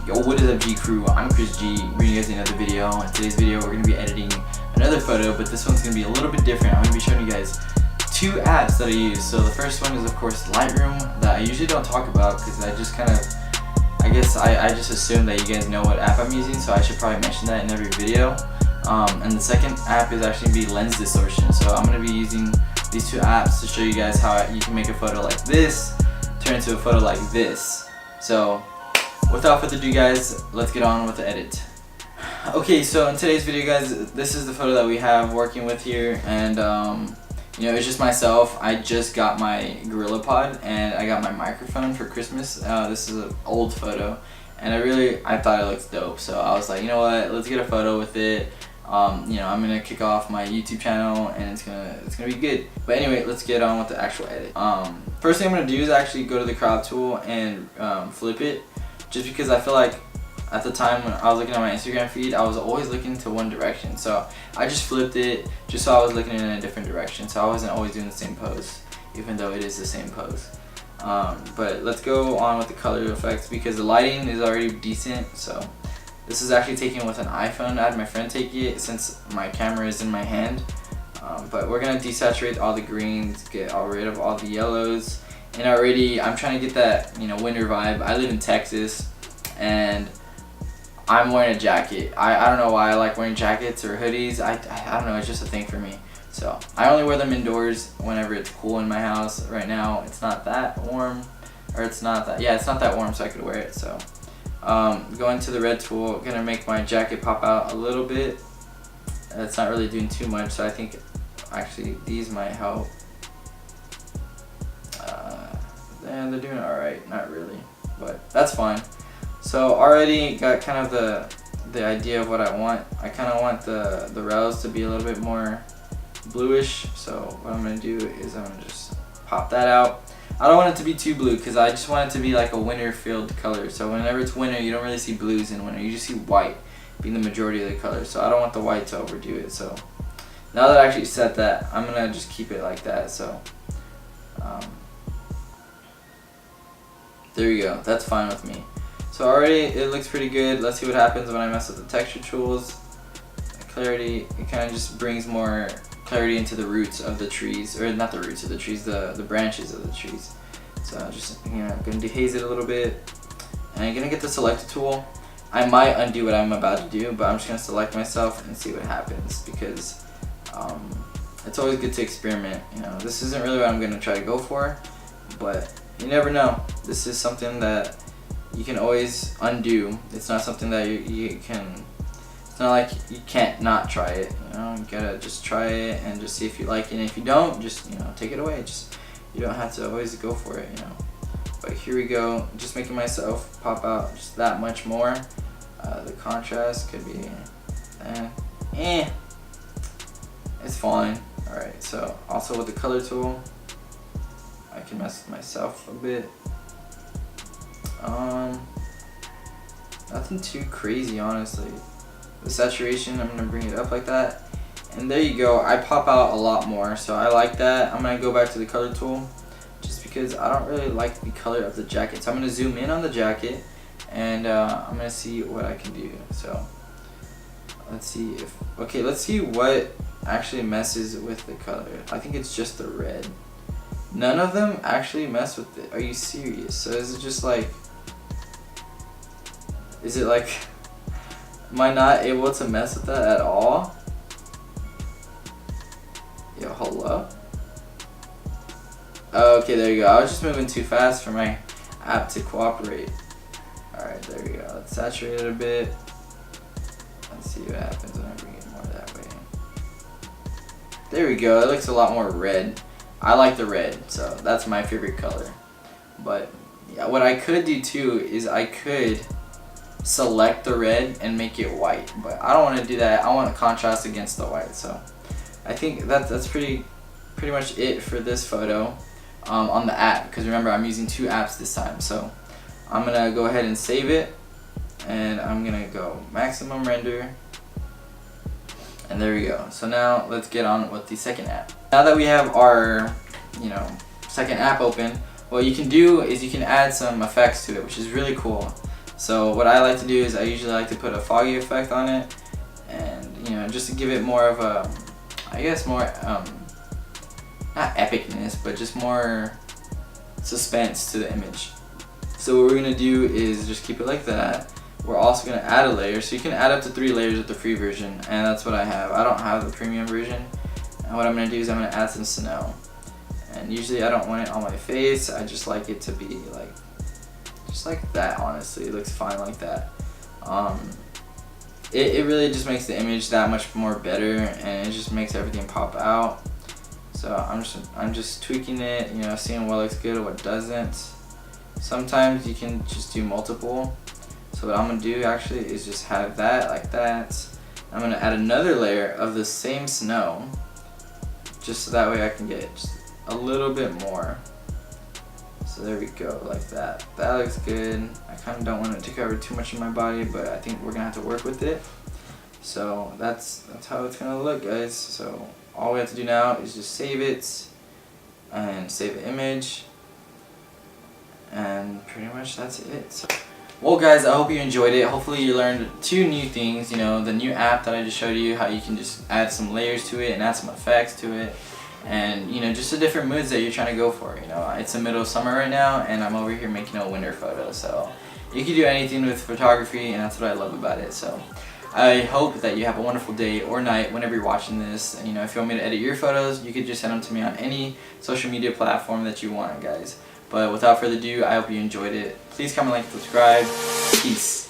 Yo, what is up, G Crew? I'm Chris G, bringing you guys another video. In today's video, we're going to be editing another photo, but this one's going to be a little bit different. I'm going to be showing you guys two apps that I use. So the first one is, of course, Lightroom, that I usually don't talk about because I just kind of, I just assume that you guys know what app I'm using, so I should probably mention that in every video. And the second app is actually going to be Lens Distortion. So I'm going to be using these two apps to show you guys how you can make a photo like this turn into a photo like this. So without further ado, guys, let's get on with the edit. Okay, so in today's video, guys, this is the photo that we have working with here, and you know, it's just myself. I just got my GorillaPod and I got my microphone for Christmas. This is an old photo, and I thought it looked dope, so I was like, you know what, let's get a photo with it. You know, I'm gonna kick off my YouTube channel and it's gonna be good. But anyway, let's get on with the actual edit. First thing I'm gonna do is actually go to the crop tool and flip it, just because I feel like at the time when I was looking at my Instagram feed, I was always looking to one direction. So I just flipped it just so I was looking in a different direction, so I wasn't always doing the same pose, even though it is the same pose. But let's go on with the color effects because the lighting is already decent. So this is actually taken with an iPhone. I had my friend take it since my camera is in my hand. But we're gonna desaturate all the greens, get rid of all the yellows, and already I'm trying to get that, you know, winter vibe. I live in Texas and I'm wearing a jacket. I don't know why I like wearing jackets or hoodies. I don't know, it's just a thing for me. So I only wear them indoors whenever it's cool in my house. Right now it's not that warm, or it's not that warm, so I could wear it. So going to the red tool, gonna make my jacket pop out a little bit. It's not really doing too much, so I think actually these might help. And they're doing alright, not really, but that's fine. So already got kind of the idea of what I want. I kind of want the rails to be a little bit more bluish, so what I'm going to do is I'm going to just pop that out. I don't want it to be too blue because I just want it to be like a winter filled color. So whenever it's winter, you don't really see blues in winter, you just see white being the majority of the color. So I don't want the white to overdo it. So now that I actually set that, I'm going to just keep it like that. So there you go, that's fine with me. So already it looks pretty good. Let's see what happens when I mess with the texture tools. Clarity, it kind of just brings more clarity into the roots of the trees, or not the roots of the trees, the branches of the trees. So I'm just, you know, gonna dehaze it a little bit, and I'm gonna get the selector tool. I might undo what I'm about to do, but I'm just gonna select myself and see what happens, because it's always good to experiment. You know, this isn't really what I'm gonna try to go for, but you never know. This is something that you can always undo. It's not something that you can, it's not like you can't not try it, you know. You gotta just try it and just see if you like it, and if you don't, just, you know, take it away. Just, you don't have to always go for it, you know. But here we go, just making myself pop out just that much more. The contrast could be it's fine. Alright, so also with the color tool, I can mess with myself a bit. Nothing too crazy, honestly. The saturation, I'm gonna bring it up like that, and there you go. I pop out a lot more, so I like that. I'm gonna go back to the color tool just because I don't really like the color of the jacket. So I'm gonna zoom in on the jacket, and I'm gonna see what I can do. So let's see let's see what actually messes with the color. I think it's just the red. None of them actually mess with it. Are you serious? So is it just like, is it like, am I not able to mess with that at all? Yo, hold up. Okay, there you go. I was just moving too fast for my app to cooperate. Alright, there we go. Let's saturate it a bit. Let's see what happens when I bring it more that way. There we go. It looks a lot more red. I like the red, so that's my favorite color. But yeah, what I could do too is I could select the red and make it white, but I don't want to do that. I want a contrast against the white. So I think that's pretty much it for this photo on the app, because remember, I'm using two apps this time. So I'm gonna go ahead and save it, and I'm gonna go maximum render, and there we go. So now let's get on with the second app. Now that we have our, you know, second app open, what you can do is you can add some effects to it, which is really cool. So what I like to do is I usually like to put a foggy effect on it, and you know, just to give it more of a, I guess more not epicness, but just more suspense to the image. So what we're gonna do is just keep it like that. We're also gonna add a layer, so you can add up to 3 layers with the free version, and that's what I have. I don't have the premium version, and what I'm gonna do is I'm gonna add some snow. And usually I don't want it on my face. I just like it to be like, just like that. Honestly, it looks fine like that. It really just makes the image that much more better, and it just makes everything pop out. So I'm just tweaking it, you know, seeing what looks good and what doesn't. Sometimes you can just do multiple. So what I'm gonna do actually is just have that like that. I'm gonna add another layer of the same snow, just so that way I can get just a little bit more. So there we go, like that. That looks good. I kind of don't want it to cover too much of my body, but I think we're gonna have to work with it. So that's how it's gonna look, guys. So all we have to do now is just save it and save the image, and pretty much that's it. So, well guys, I hope you enjoyed it. Hopefully you learned 2 new things, you know, the new app that I just showed you, how you can just add some layers to it and add some effects to it, and you know, just the different moods that you're trying to go for. You know, it's the middle of summer right now, and I'm over here making a winter photo, so you can do anything with photography, and that's what I love about it. So I hope that you have a wonderful day or night whenever you're watching this. And you know, if you want me to edit your photos, you could just send them to me on any social media platform that you want, guys. But without further ado, I hope you enjoyed it. Please comment, like, subscribe. Peace.